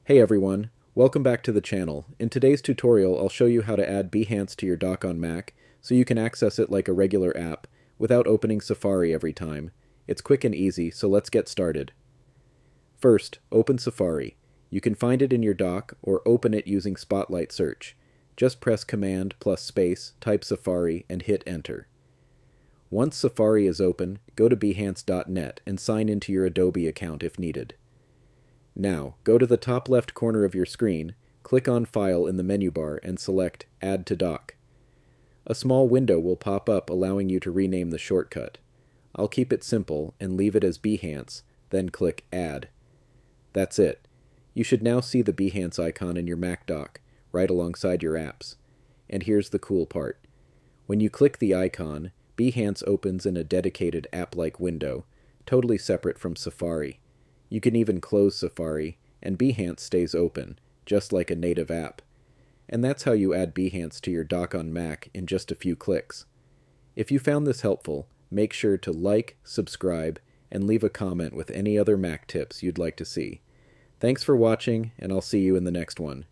Hey everyone, welcome back to the channel. In today's tutorial, I'll show you how to add Behance to your dock on Mac so you can access it like a regular app without opening Safari every time. It's quick and easy, so let's get started. First, open Safari. You can find it in your dock or open it using Spotlight Search. Just press Command plus space, type Safari, and hit Enter. Once Safari is open, go to Behance.net and sign into your Adobe account if needed. Now, go to the top left corner of your screen, click on File in the menu bar and select Add to Dock. A small window will pop up allowing you to rename the shortcut. I'll keep it simple and leave it as Behance, then click Add. That's it. You should now see the Behance icon in your Mac dock, right alongside your apps. And here's the cool part. When you click the icon, Behance opens in a dedicated app-like window, totally separate from Safari. You can even close Safari, and Behance stays open, just like a native app. And that's how you add Behance to your dock on Mac in just a few clicks. If you found this helpful, make sure to like, subscribe, and leave a comment with any other Mac tips you'd like to see. Thanks for watching, and I'll see you in the next one.